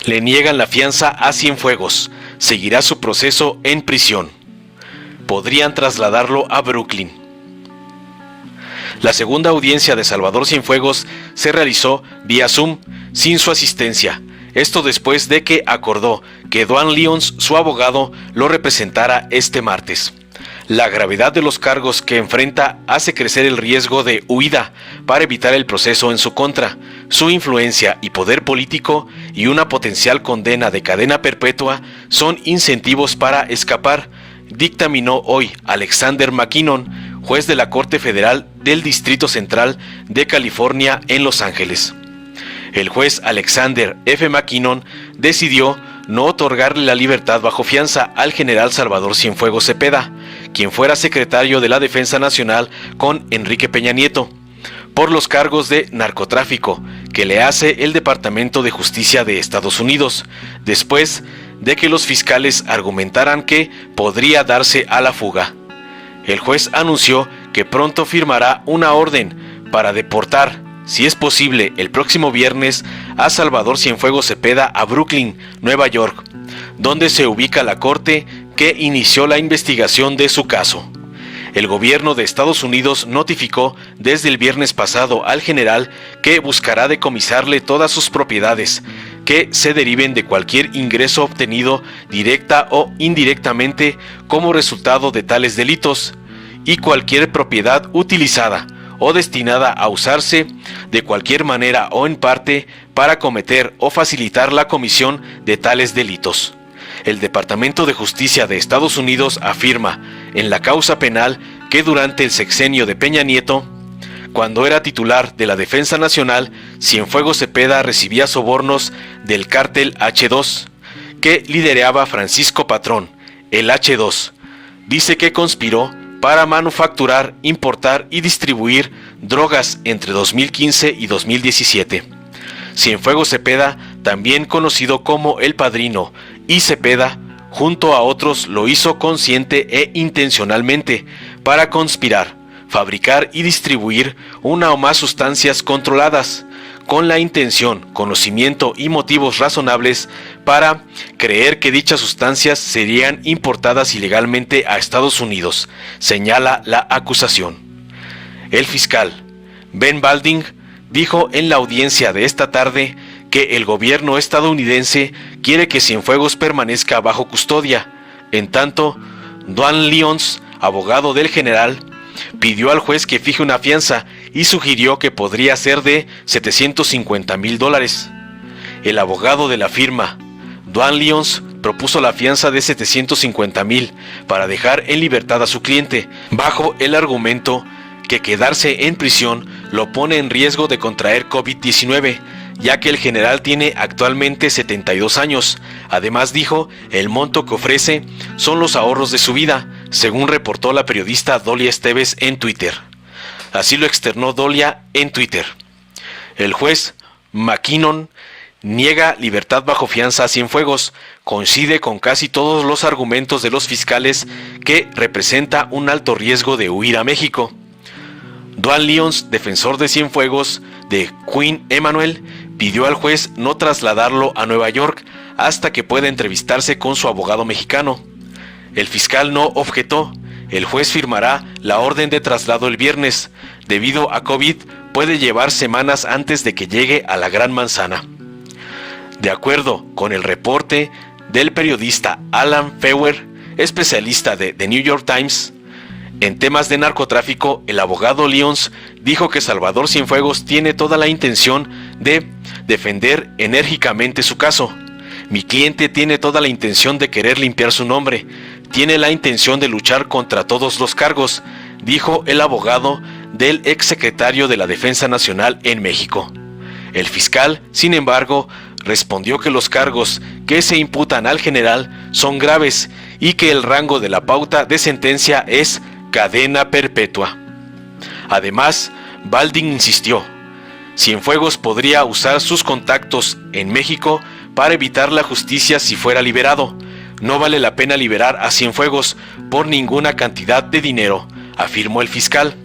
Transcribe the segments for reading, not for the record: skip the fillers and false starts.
Le niegan la fianza a Cienfuegos. Seguirá su proceso en prisión. Podrían trasladarlo a Brooklyn. La segunda audiencia de Salvador Cienfuegos se realizó vía Zoom, sin su asistencia. Esto después de que acordó que Duane Lyons, su abogado, lo representara este martes. La gravedad de los cargos que enfrenta hace crecer el riesgo de huida para evitar el proceso en su contra. Su influencia y poder político y una potencial condena de cadena perpetua son incentivos para escapar, dictaminó hoy Alexander McKinnon, juez de la Corte Federal del Distrito Central de California en Los Ángeles. El juez Alexander F. McKinnon decidió no otorgarle la libertad bajo fianza al general Salvador Cienfuegos Cepeda, quien fuera secretario de la Defensa Nacional con Enrique Peña Nieto, por los cargos de narcotráfico que le hace el Departamento de Justicia de Estados Unidos, después de que los fiscales argumentaran que podría darse a la fuga. El juez anunció que pronto firmará una orden para deportar, si es posible, el próximo viernes a Salvador Cienfuegos Cepeda a Brooklyn, Nueva York, donde se ubica la corte que inició la investigación de su caso. El gobierno de Estados Unidos notificó desde el viernes pasado al general que buscará decomisarle todas sus propiedades que se deriven de cualquier ingreso obtenido directa o indirectamente como resultado de tales delitos, y cualquier propiedad utilizada o destinada a usarse de cualquier manera o en parte para cometer o facilitar la comisión de tales delitos. El Departamento de Justicia de Estados Unidos afirma en la causa penal que durante el sexenio de Peña Nieto, cuando era titular de la Defensa Nacional, Cienfuegos Cepeda recibía sobornos del cártel H2, que lideraba Francisco Patrón, el H2. Dice que conspiró para manufacturar, importar y distribuir drogas entre 2015 y 2017. Cienfuegos Cepeda, también conocido como El Padrino, y Cepeda, junto a otros, lo hizo consciente e intencionalmente para conspirar, fabricar y distribuir una o más sustancias controladas, con la intención, conocimiento y motivos razonables para creer que dichas sustancias serían importadas ilegalmente a Estados Unidos, señala la acusación. El fiscal Ben Balding dijo en la audiencia de esta tarde que el gobierno estadounidense quiere que Cienfuegos permanezca bajo custodia. En tanto, Duane Lyons, abogado del general, pidió al juez que fije una fianza y sugirió que podría ser de $750,000. El abogado de la firma, Duane Lyons, propuso la fianza de $750,000 para dejar en libertad a su cliente, bajo el argumento que quedarse en prisión lo pone en riesgo de contraer COVID-19, ya que el general tiene actualmente 72 años. Además dijo, el monto que ofrece son los ahorros de su vida, según reportó la periodista Dolia Esteves en Twitter. Así lo externó Dolia en Twitter. El juez McKinnon niega libertad bajo fianza a Cienfuegos, coincide con casi todos los argumentos de los fiscales que representa un alto riesgo de huir a México. Duane Lyons, defensor de Cienfuegos, de Quinn Emanuel, pidió al juez no trasladarlo a Nueva York hasta que pueda entrevistarse con su abogado mexicano. El fiscal no objetó. El juez firmará la orden de traslado el viernes. Debido a COVID, puede llevar semanas antes de que llegue a la Gran Manzana. De acuerdo con el reporte del periodista Alan Feuer, especialista de The New York Times, en temas de narcotráfico, el abogado Lyons dijo que Salvador Cienfuegos tiene toda la intención de defender enérgicamente su caso. Mi cliente tiene toda la intención de querer limpiar su nombre, tiene la intención de luchar contra todos los cargos, dijo el abogado del exsecretario de la Defensa Nacional en México. El fiscal, sin embargo, respondió que los cargos que se imputan al general son graves y que el rango de la pauta de sentencia es cadena perpetua. Además, Balding insistió, Cienfuegos podría usar sus contactos en México para evitar la justicia si fuera liberado. No vale la pena liberar a Cienfuegos por ninguna cantidad de dinero, afirmó el fiscal.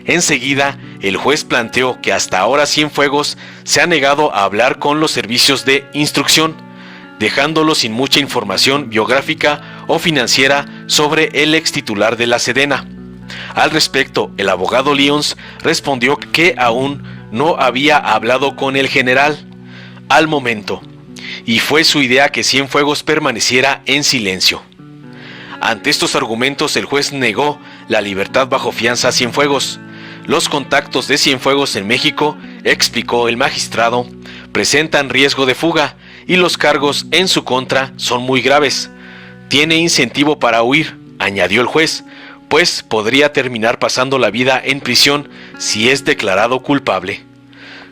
Enseguida, el juez planteó que hasta ahora Cienfuegos se ha negado a hablar con los servicios de instrucción. dejándolo sin mucha información biográfica o financiera sobre el ex titular de la Sedena. Al respecto, el abogado Lyons respondió que aún no había hablado con el general al momento, y fue su idea que Cienfuegos permaneciera en silencio. Ante estos argumentos, el juez negó la libertad bajo fianza a Cienfuegos. Los contactos de Cienfuegos en México, explicó el magistrado, presentan riesgo de fuga y los cargos en su contra son muy graves. Tiene incentivo para huir, añadió el juez, pues podría terminar pasando la vida en prisión si es declarado culpable.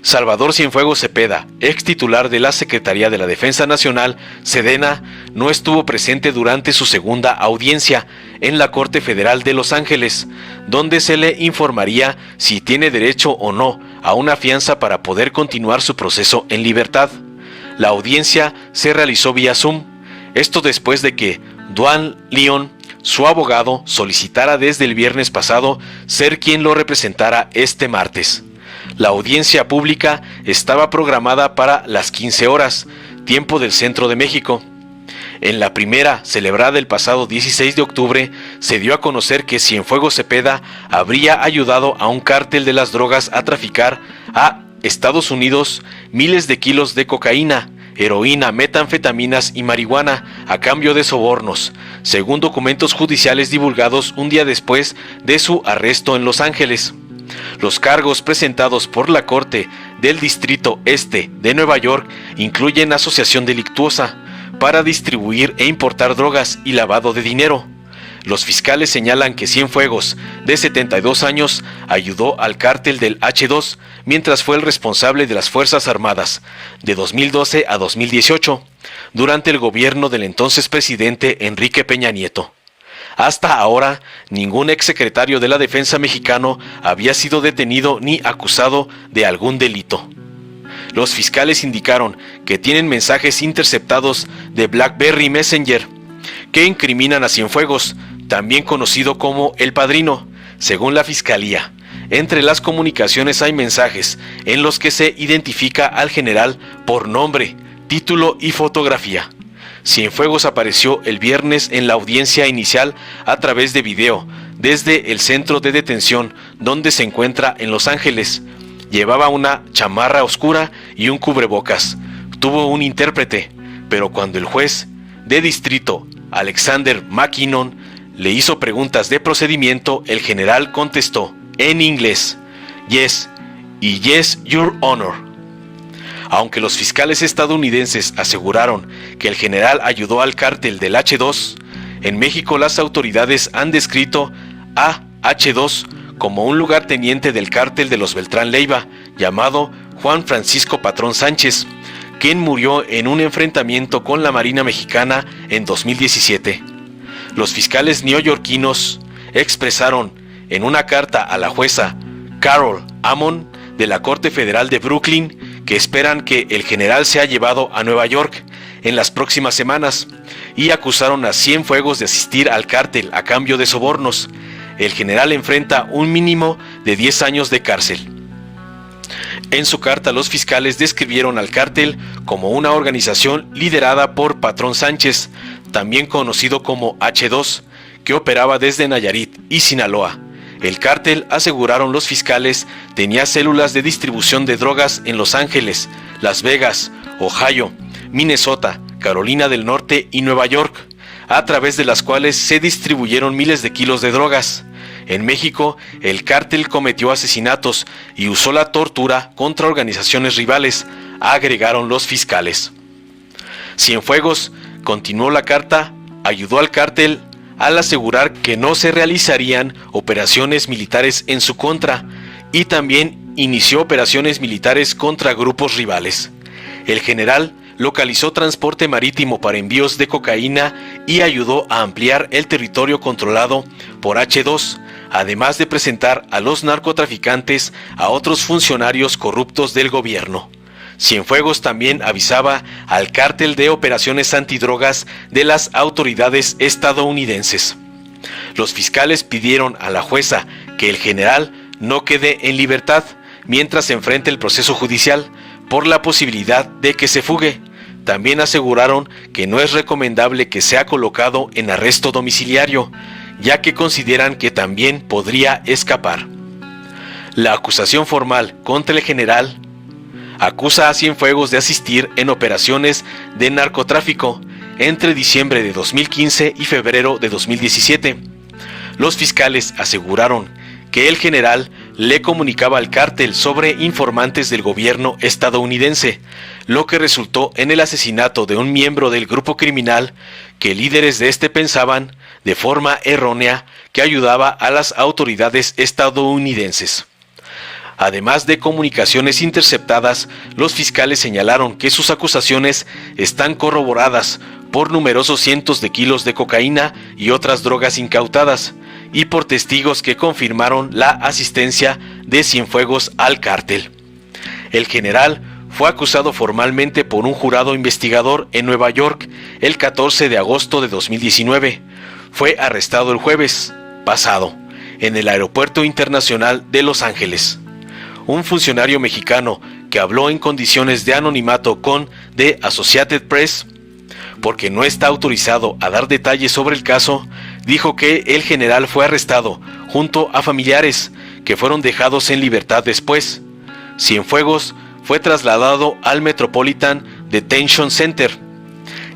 Salvador Cienfuegos Cepeda, ex titular de la Secretaría de la Defensa Nacional, Sedena, no estuvo presente durante su segunda audiencia en la Corte Federal de Los Ángeles, donde se le informaría si tiene derecho o no a una fianza para poder continuar su proceso en libertad. La audiencia se realizó vía Zoom, esto después de que Duane Leon, su abogado, solicitara desde el viernes pasado ser quien lo representara este martes. La audiencia pública estaba programada para las 15 horas, tiempo del centro de México. En la primera, celebrada el pasado 16 de octubre, se dio a conocer que Cienfuegos Cepeda habría ayudado a un cártel de las drogas a traficar a Estados Unidos miles de kilos de cocaína, heroína, metanfetaminas y marihuana a cambio de sobornos, según documentos judiciales divulgados un día después de su arresto en Los Ángeles. Los cargos presentados por la Corte del Distrito Este de Nueva York incluyen asociación delictuosa para distribuir e importar drogas y lavado de dinero. Los fiscales señalan que Cienfuegos, de 72 años, ayudó al cártel del H2 mientras fue el responsable de las Fuerzas Armadas de 2012 a 2018, durante el gobierno del entonces presidente Enrique Peña Nieto. Hasta ahora, ningún exsecretario de la Defensa mexicano había sido detenido ni acusado de algún delito. Los fiscales indicaron que tienen mensajes interceptados de BlackBerry Messenger que incriminan a Cienfuegos, también conocido como El Padrino, según la Fiscalía. Entre las comunicaciones hay mensajes en los que se identifica al general por nombre, título y fotografía. Cienfuegos apareció el viernes en la audiencia inicial a través de video, desde el centro de detención donde se encuentra en Los Ángeles. Llevaba una chamarra oscura y un cubrebocas. Tuvo un intérprete, pero cuando el juez de distrito, Alexander McKinnon, le hizo preguntas de procedimiento, el general contestó en inglés, "Yes" y "Yes, Your Honor". Aunque los fiscales estadounidenses aseguraron que el general ayudó al cártel del H2, en México las autoridades han descrito a H2 como un lugarteniente del cártel de los Beltrán Leiva, llamado Juan Francisco Patrón Sánchez, quien murió en un enfrentamiento con la Marina Mexicana en 2017. Los fiscales neoyorquinos expresaron en una carta a la jueza Carol Amon de la Corte Federal de Brooklyn que esperan que el general sea llevado a Nueva York en las próximas semanas, y acusaron a Cienfuegos de asistir al cártel a cambio de sobornos. El general enfrenta un mínimo de 10 años de cárcel. En su carta, los fiscales describieron al cártel como una organización liderada por Patrón Sánchez, también conocido como H2, que operaba desde Nayarit y Sinaloa. El cártel, aseguraron los fiscales, tenía células de distribución de drogas en Los Ángeles, Las Vegas, Ohio, Minnesota, Carolina del Norte y Nueva York, a través de las cuales se distribuyeron miles de kilos de drogas. En México, el cártel cometió asesinatos y usó la tortura contra organizaciones rivales, agregaron los fiscales. Cienfuegos, continuó la carta, ayudó al cártel al asegurar que no se realizarían operaciones militares en su contra, y también inició operaciones militares contra grupos rivales. El general localizó transporte marítimo para envíos de cocaína y ayudó a ampliar el territorio controlado por H2, además de presentar a los narcotraficantes a otros funcionarios corruptos del gobierno. Cienfuegos también avisaba al cártel de operaciones antidrogas de las autoridades estadounidenses. Los fiscales pidieron a la jueza que el general no quede en libertad mientras se enfrente el proceso judicial por la posibilidad de que se fugue. también aseguraron que no es recomendable que sea colocado en arresto domiciliario, ya que consideran que también podría escapar. La acusación formal contra el general acusa a Cienfuegos de asistir en operaciones de narcotráfico entre diciembre de 2015 y febrero de 2017. Los fiscales aseguraron que el general le comunicaba al cártel sobre informantes del gobierno estadounidense, lo que resultó en el asesinato de un miembro del grupo criminal que líderes de este pensaban, de forma errónea, que ayudaba a las autoridades estadounidenses. Además de comunicaciones interceptadas, los fiscales señalaron que sus acusaciones están corroboradas por numerosos cientos de kilos de cocaína y otras drogas incautadas, y por testigos que confirmaron la asistencia de Cienfuegos al cártel. El general fue acusado formalmente por un jurado investigador en Nueva York el 14 de agosto de 2019. Fue arrestado el jueves pasado en el Aeropuerto Internacional de Los Ángeles. Un funcionario mexicano que habló en condiciones de anonimato con The Associated Press, porque no está autorizado a dar detalles sobre el caso, dijo que el general fue arrestado junto a familiares que fueron dejados en libertad después. Cienfuegos fue trasladado al Metropolitan Detention Center.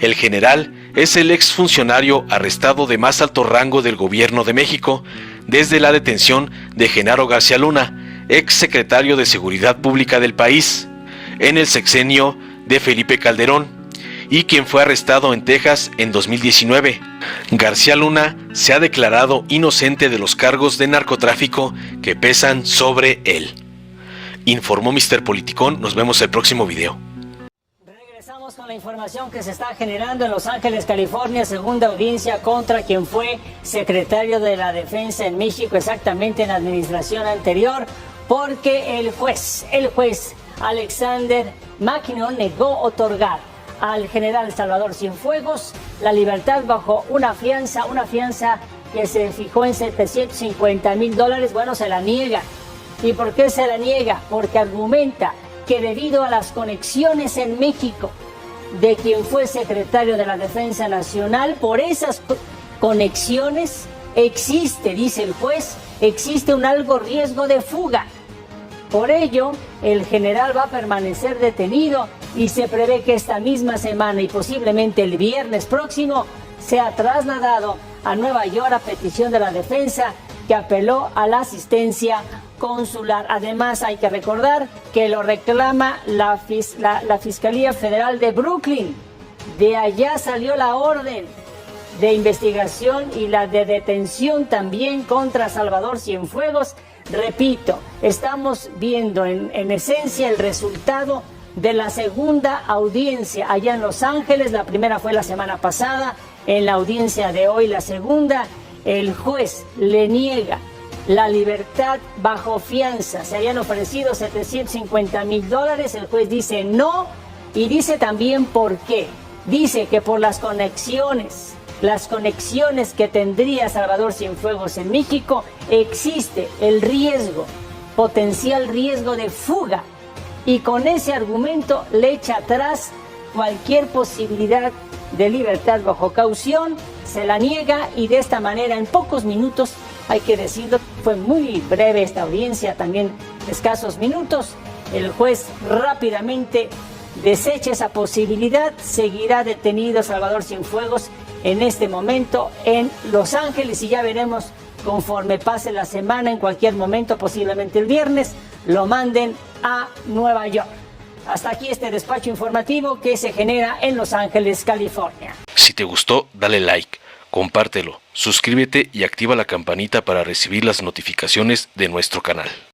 El general es el exfuncionario arrestado de más alto rango del gobierno de México desde la detención de Genaro García Luna, ex secretario de Seguridad Pública del país, en el sexenio de Felipe Calderón, y quien fue arrestado en Texas en 2019. García Luna se ha declarado inocente de los cargos de narcotráfico que pesan sobre él. Informó Mr. Politicón. Nos vemos el próximo video. Regresamos con la información que se está generando en Los Ángeles, California. Segunda audiencia contra quien fue secretario de la Defensa en México, exactamente en la administración anterior, porque el juez Alexander McKinnon negó otorgar al general Salvador Cienfuegos la libertad bajo una fianza que se fijó en $750,000. Bueno, se la niega. ¿Y por qué se la niega? Porque argumenta que debido a las conexiones en México de quien fue secretario de la Defensa Nacional, por esas conexiones existe, dice el juez, existe un alto riesgo de fuga. Por ello, el general va a permanecer detenido y se prevé que esta misma semana y posiblemente el viernes próximo sea trasladado a Nueva York a petición de la defensa, que apeló a la asistencia consular. Además, hay que recordar que lo reclama la Fiscalía Federal de Brooklyn. De allá salió la orden de investigación y la de detención también contra Salvador Cienfuegos. Repito, estamos viendo en esencia el resultado de la segunda audiencia allá en Los Ángeles. La primera fue la semana pasada. En la audiencia de hoy, la segunda, el juez le niega la libertad bajo fianza. Se habían ofrecido $750,000. El juez dice no, y dice también por qué. Dice que por las conexiones que tendría Salvador Cienfuegos en México, existe el potencial riesgo de fuga, y con ese argumento le echa atrás cualquier posibilidad de libertad bajo caución, se la niega, y de esta manera, en pocos minutos, hay que decirlo, fue muy breve esta audiencia, también escasos minutos, el juez rápidamente desecha esa posibilidad. Seguirá detenido Salvador Cienfuegos en este momento en Los Ángeles, y ya veremos conforme pase la semana, en cualquier momento, posiblemente el viernes, lo manden a Nueva York. Hasta aquí este despacho informativo que se genera en Los Ángeles, California. Si te gustó, dale like, compártelo, suscríbete y activa la campanita para recibir las notificaciones de nuestro canal.